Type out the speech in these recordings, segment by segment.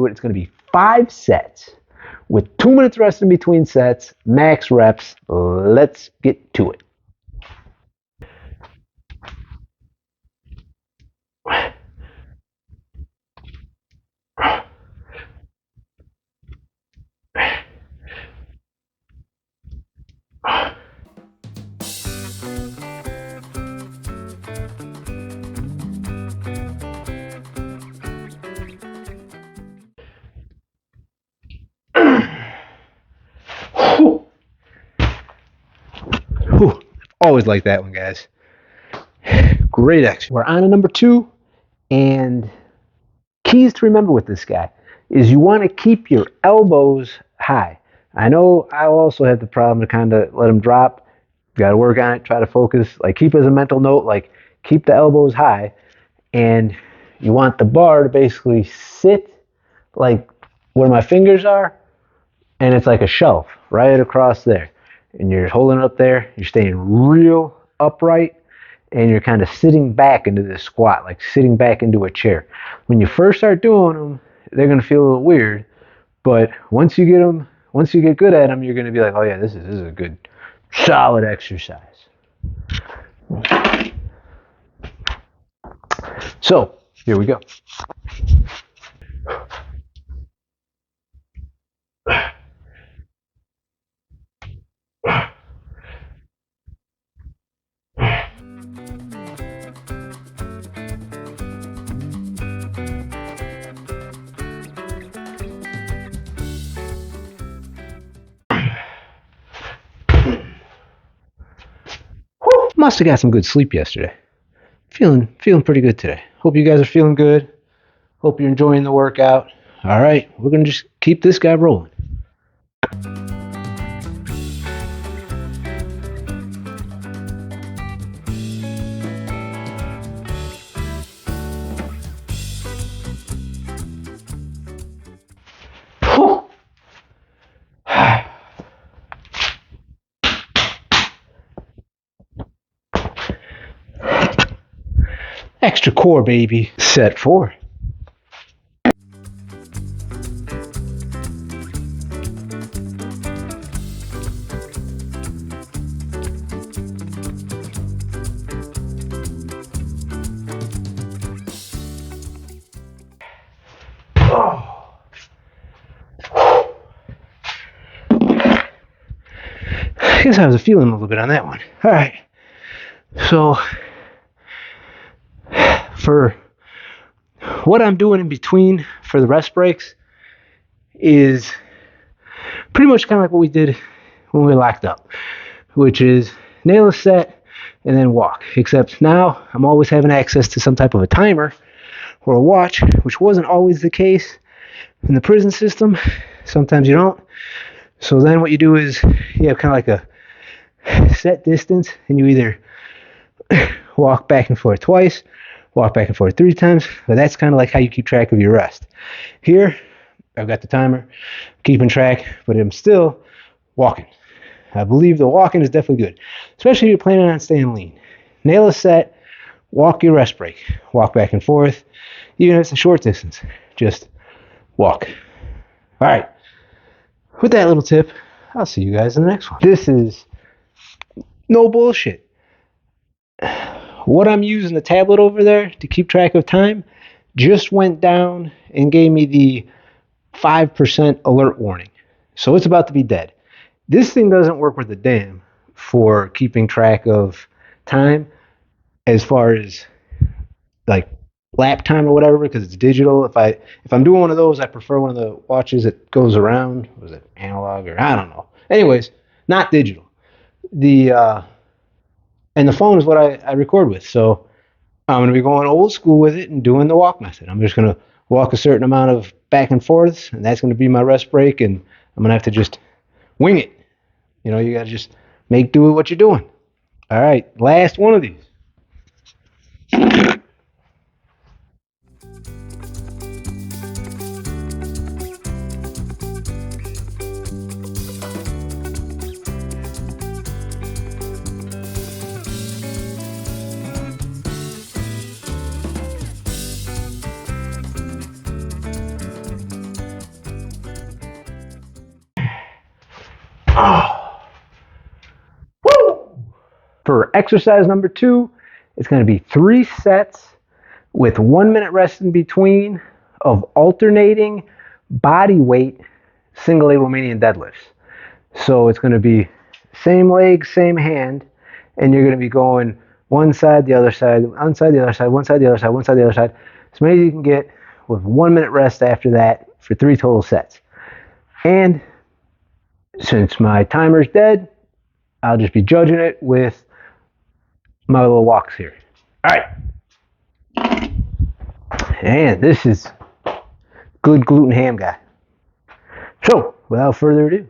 It's going to be 5 sets with 2 minutes rest in between sets, max reps. Let's get to it. Always like that one, guys. Great exercise. We're on to number 2, and keys to remember with this guy is you want to keep your elbows high. I know I also have the problem to kind of let them drop. You got to work on it, try to focus, like keep as a mental note, like keep the elbows high, and you want the bar to basically sit like where my fingers are, and it's like a shelf right across there. And you're holding it up there, you're staying real upright, and you're kind of sitting back into this squat, like sitting back into a chair. When you first start doing them, they're going to feel a little weird, but once you get good at them, you're going to be like, oh yeah, this is a good, solid exercise. So, here we go. Must have got some good sleep yesterday. Feeling pretty good today. Hope you guys are feeling good. Hope you're enjoying the workout. All right, we're going to just keep this guy rolling. Extra core, baby. Set 4. I guess I was feeling a little bit on that one. All right. So, for what I'm doing in between for the rest breaks is pretty much kind of like what we did when we locked up, which is nail a set and then walk. Except now I'm always having access to some type of a timer or a watch, which wasn't always the case in the prison system. Sometimes you don't. So then what you do is you have kind of like a set distance, and you either walk back and forth twice, walk back and forth 3 times, but that's kind of like how you keep track of your rest. Here, I've got the timer, keeping track, but I'm still walking. I believe the walking is definitely good, especially if you're planning on staying lean. Nail a set, walk your rest break, walk back and forth, even if it's a short distance, just walk. All right, with that little tip, I'll see you guys in the next one. This is no bullshit. What I'm using the tablet over there to keep track of time just went down and gave me the 5% alert warning. So it's about to be dead. This thing doesn't work worth a damn for keeping track of time as far as like lap time or whatever, because it's digital. If I'm doing one of those, I prefer one of the watches that goes around. Was it analog or I don't know. Anyways, not digital. And the phone is what I record with. So I'm going to be going old school with it and doing the walk method. I'm just going to walk a certain amount of back and forths, and that's going to be my rest break, and I'm going to have to just wing it. You know, you got to just make do with what you're doing. All right, last one of these. For exercise number 2, it's going to be 3 sets with 1 minute rest in between of alternating body weight single leg Romanian deadlifts. So it's going to be same leg, same hand, and you're going to be going one side, the other side, one side, the other side, one side, the other side, one side, the other side. As many as you can get with 1 minute rest after that for 3 total sets. And since my timer's dead, I'll just be judging it with my little walks here. All right. And this is good gluten ham guy. So, without further ado.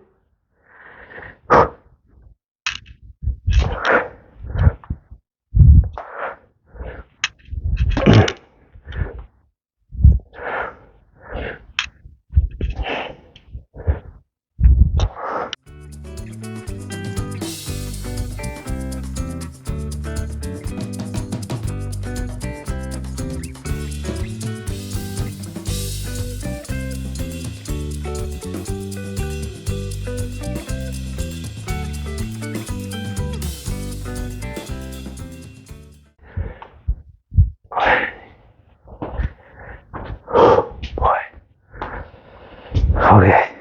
Okay.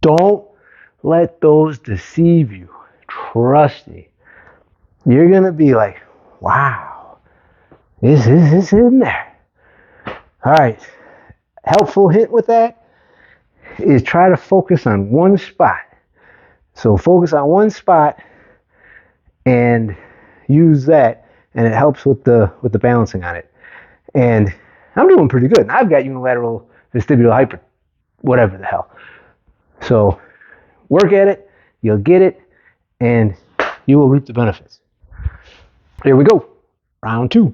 Don't let those deceive you. Trust me. You're going to be like, wow, this is in there. All right. Helpful hint with that is try to focus on one spot. So focus on one spot and use that, and it helps with the balancing on it. And I'm doing pretty good. I've got unilateral vestibular hyper, whatever the hell. So work at it, you'll get it, and you will reap the benefits. Here we go. Round 2.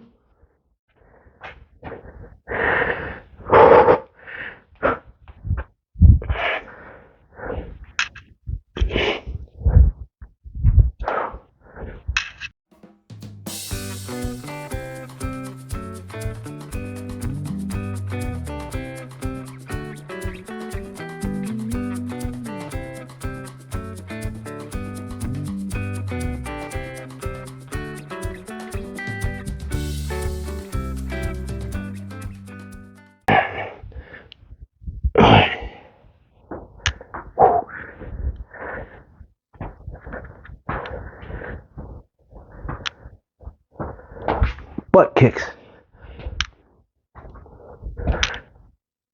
Butt kicks.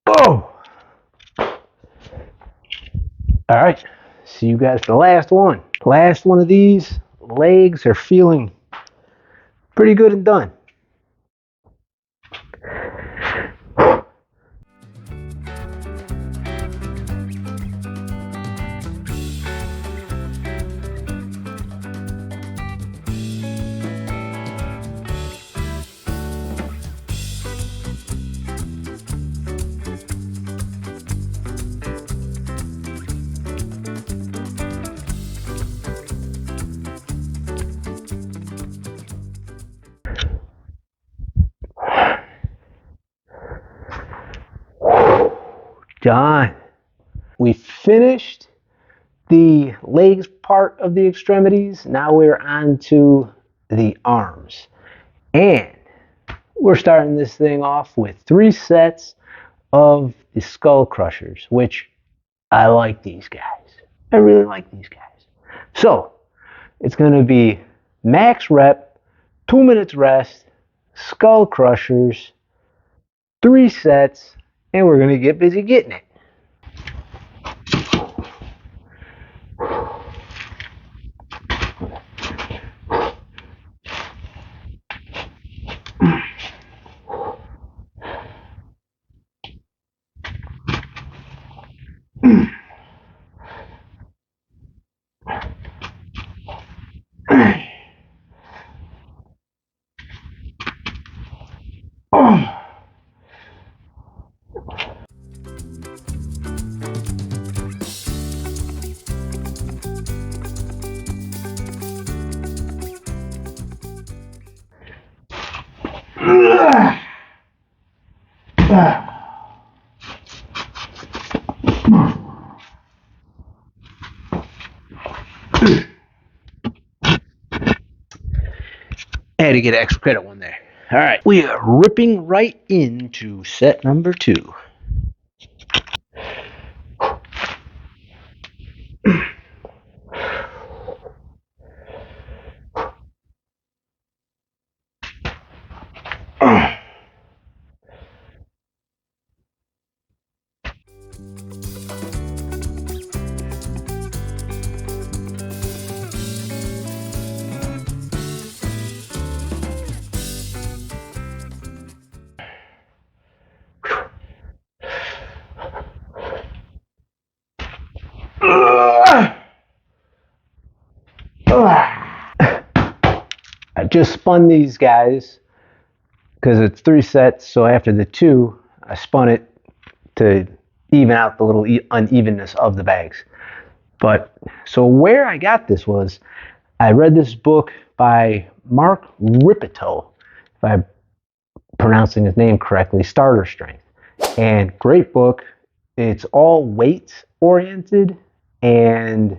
Oh! All right, see you guys for the last one. Last one of these. Legs are feeling pretty good and done. Done. We finished the legs part of the extremities. Now we're on to the arms. And we're starting this thing off with 3 sets of the skull crushers, which I like these guys. I really like these guys. So it's going to be max rep, 2 minutes rest, skull crushers, 3 sets, and we're going to get busy getting it. Had to get an extra credit one there. All right, we are ripping right into set number 2. I just spun these guys because it's 3 sets, so after the 2, I spun it to even out the little unevenness of the bags. But so where I got this was I read this book by Mark Ripito, if I'm pronouncing his name correctly, Starter Strength. And great book. It's all weights oriented, and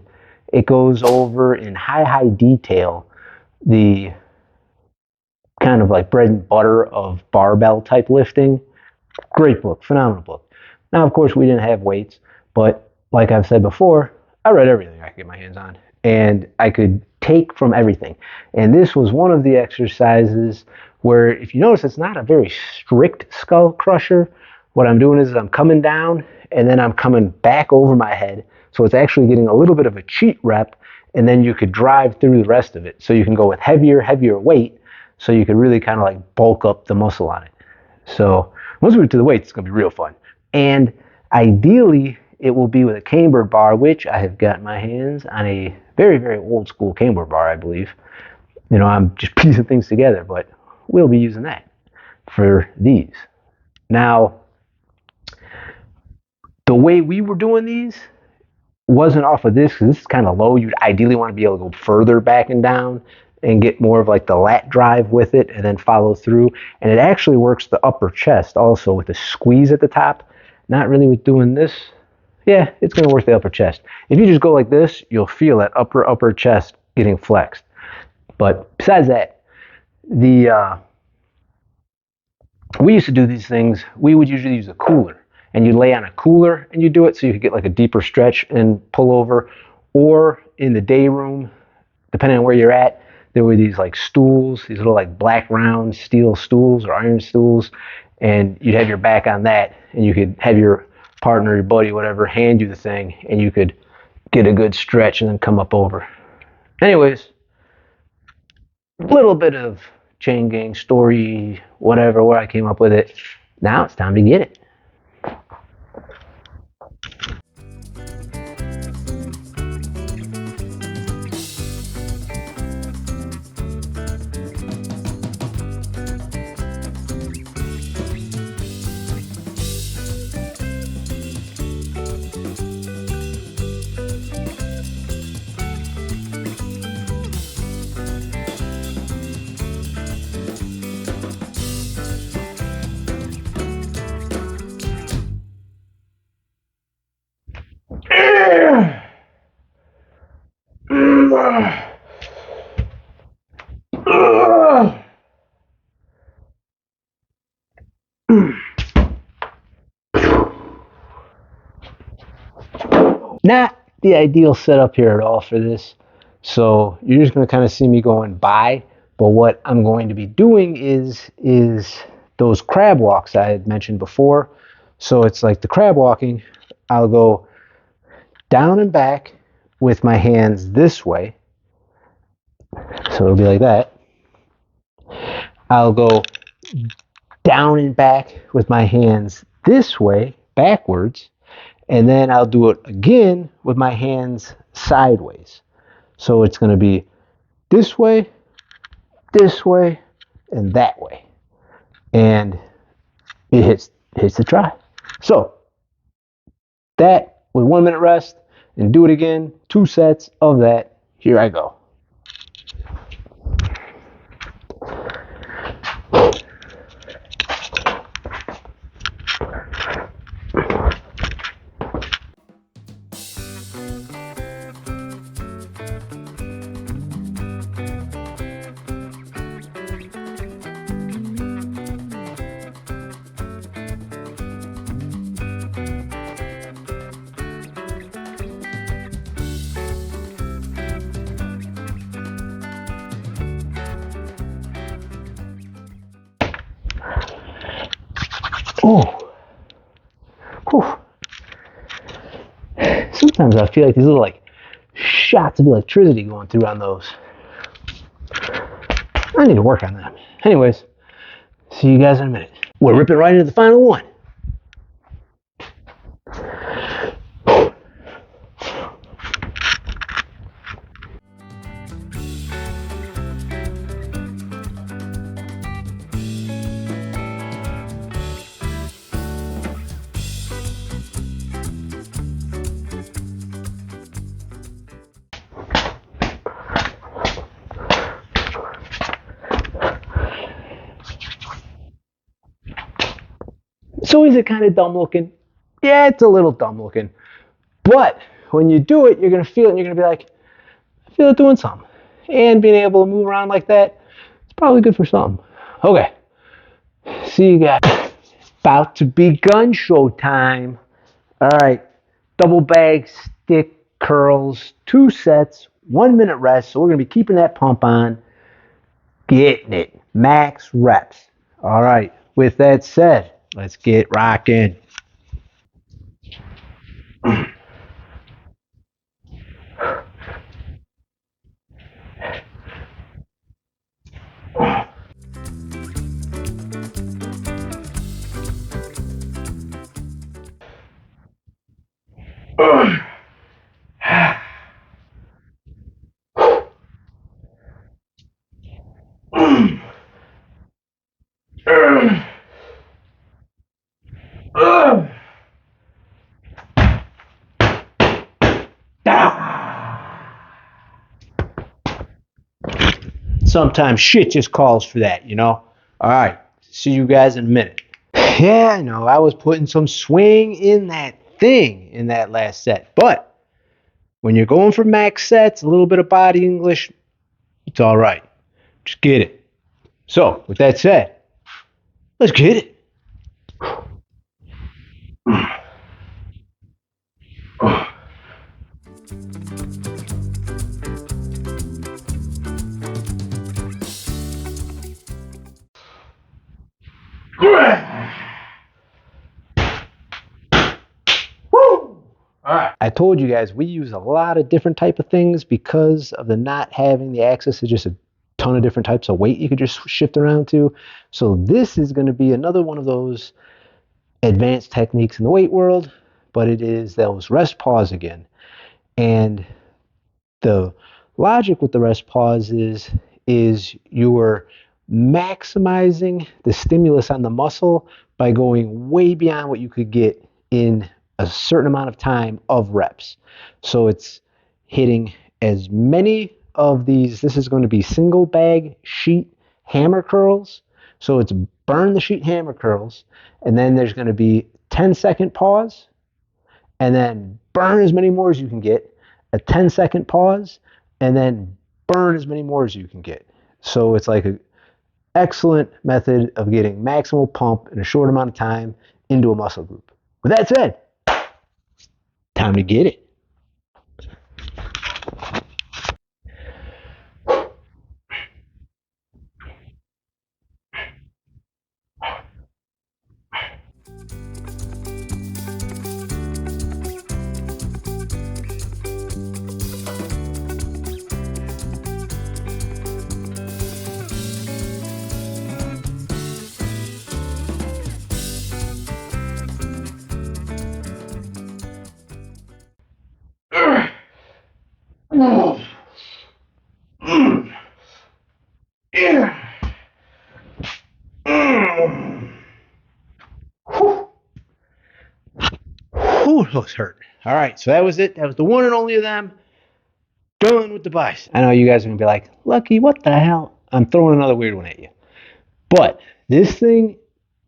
it goes over in high detail the kind of like bread and butter of barbell type lifting. Great book, phenomenal book. Now, of course, we didn't have weights, but like I've said before, I read everything I could get my hands on, and I could take from everything. And this was one of the exercises where, if you notice, it's not a very strict skull crusher. What I'm doing is I'm coming down, and then I'm coming back over my head. So it's actually getting a little bit of a cheat rep, and then you could drive through the rest of it. So you can go with heavier weight, so you could really kind of like bulk up the muscle on it. So once we get to the weights, it's going to be real fun. And ideally, it will be with a cambered bar, which I have got my hands on a very old school cambered bar, I believe. You know, I'm just piecing things together, but we'll be using that for these. Now, the way we were doing these wasn't off of this, because this is kind of low. You'd ideally want to be able to go further back and down and get more of like the lat drive with it and then follow through. And it actually works the upper chest also with a squeeze at the top. Not really with doing this. Yeah, it's going to work the upper chest. If you just go like this, you'll feel that upper chest getting flexed. But besides that, we used to do these things. We would usually use a cooler, and you lay on a cooler and you do it so you could get like a deeper stretch and pull over. Or in the day room, depending on where you're at, there were these like stools, these little like black round steel stools or iron stools, and you'd have your back on that, and you could have your partner, your buddy, whatever, hand you the thing, and you could get a good stretch and then come up over. Anyways, a little bit of chain gang story, whatever, where I came up with it. Now it's time to get it. Not the ideal setup here at all for this. So you're just going to kind of see me going by. But what I'm going to be doing is those crab walks I had mentioned before. So it's like the crab walking. I'll go down and back with my hands this way. So it'll be like that. I'll go down and back with my hands this way, backwards. And then I'll do it again with my hands sideways. So it's going to be this way, and that way. And it hits the try. So that with 1 minute rest, and do it again, 2 sets of that. Here I go. Sometimes I feel like these little like shots of electricity going through on those. I need to work on that. Anyways, see you guys in a minute. We're ripping right into the final one. So is it kind of dumb looking? Yeah, it's a little dumb looking. But when you do it, you're going to feel it and you're going to be like, I feel it doing something. And being able to move around like that, it's probably good for something. Okay. See you guys. About to be gun show time. All right. Double bag stick curls, 2 sets, 1 minute rest. So we're going to be keeping that pump on, getting it. Max reps. All right. With that said, let's get rocking. Sometimes shit just calls for that, you know? All right, see you guys in a minute. Yeah, I know, I was putting some swing in that thing in that last set. But when you're going for max sets, a little bit of body English, it's all right. Just get it. So, with that said, let's get it. I told you guys we use a lot of different type of things because of the not having the access to just a ton of different types of weight you could just shift around to. So this is going to be another one of those advanced techniques in the weight world, but it is those rest pause again. And the logic with the rest pause is you're maximizing the stimulus on the muscle by going way beyond what you could get in a certain amount of time of reps. So it's hitting as many of these. This is going to be single bag sheet hammer curls. So it's burn the sheet hammer curls, and then there's going to be 10-second pause, and then burn as many more as you can get, a 10-second pause, and then burn as many more as you can get. So it's like an excellent method of getting maximal pump in a short amount of time into a muscle group. With that said, time to get it. Ooh, those hurt. All right, so that was it. That was the one and only of them. Done with the bicep. I know you guys are going to be like, Lucky, what the hell? I'm throwing another weird one at you. But this thing,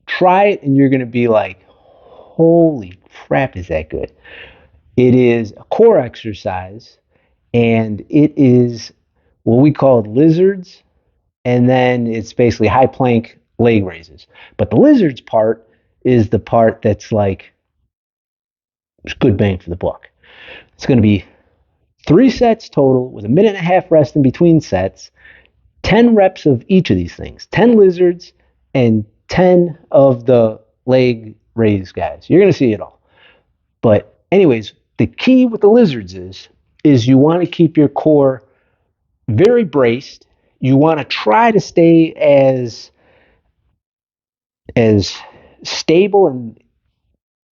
try it and you're going to be like, holy crap, is that good? It is a core exercise, and it is what we call lizards, and then it's basically high plank leg raises. But the lizards part is the part that's like good bang for the buck. It's going to be 3 sets total with a minute and a half rest in between sets, 10 reps of each of these things, 10 lizards and 10 of the leg raise guys. You're going to see it all. But anyways, the key with the lizards is you want to keep your core very braced. You want to try to stay as stable and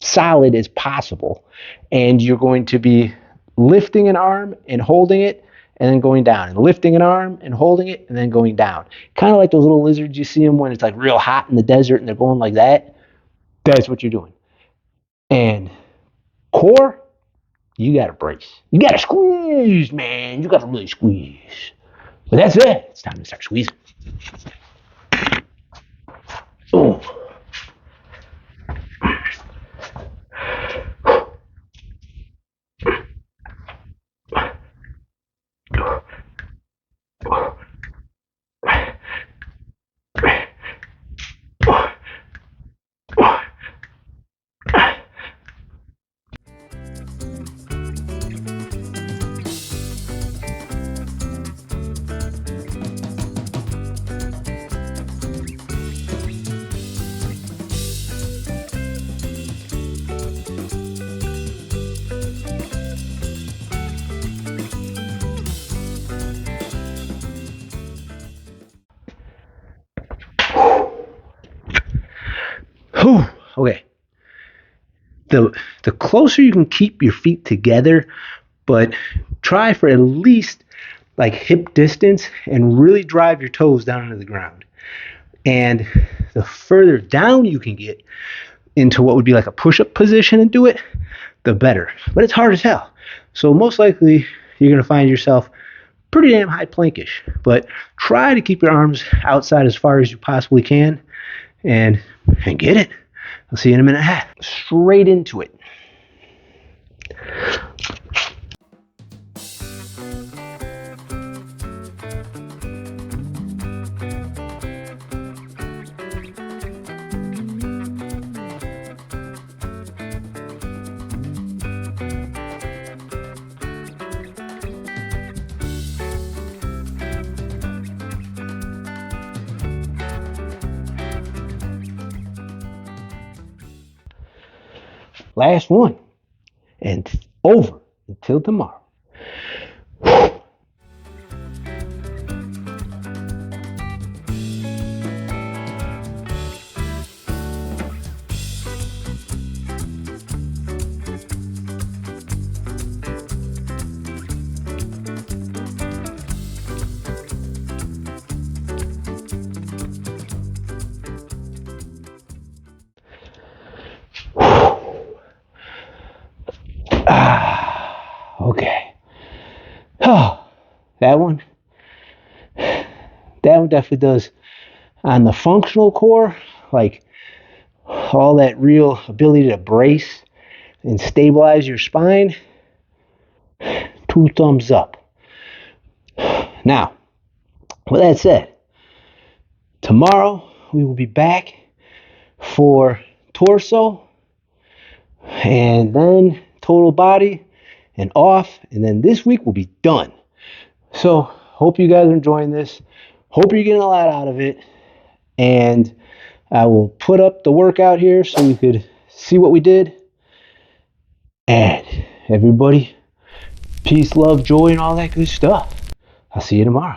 solid as possible. And you're going to be lifting an arm and holding it and then going down, and lifting an arm and holding it and then going down. Kind of like those little lizards you see them when it's like real hot in the desert and they're going like that. That's what you're doing. And core, you got to brace. You got to squeeze, man. You got to really squeeze. But that's it. It's time to start squeezing. Oh. Okay. The closer you can keep your feet together, but try for at least like hip distance and really drive your toes down into the ground. And the further down you can get into what would be like a push-up position and do it, the better. But it's hard as hell. So most likely you're going to find yourself pretty damn high plankish. But try to keep your arms outside as far as you possibly can and get it. I'll see you in a minute. Straight into it. Last one. And over until tomorrow. Okay. Oh, that one definitely does on the functional core, like all that real ability to brace and stabilize your spine. 2 thumbs up. Now, with that said, tomorrow we will be back for torso and then total body and off, and then this week we'll be done. So hope you guys are enjoying this. Hope you're getting a lot out of it, and I will put up the workout here so you could see what we did. And everybody, peace, love, joy, and all that good stuff. I'll see you tomorrow.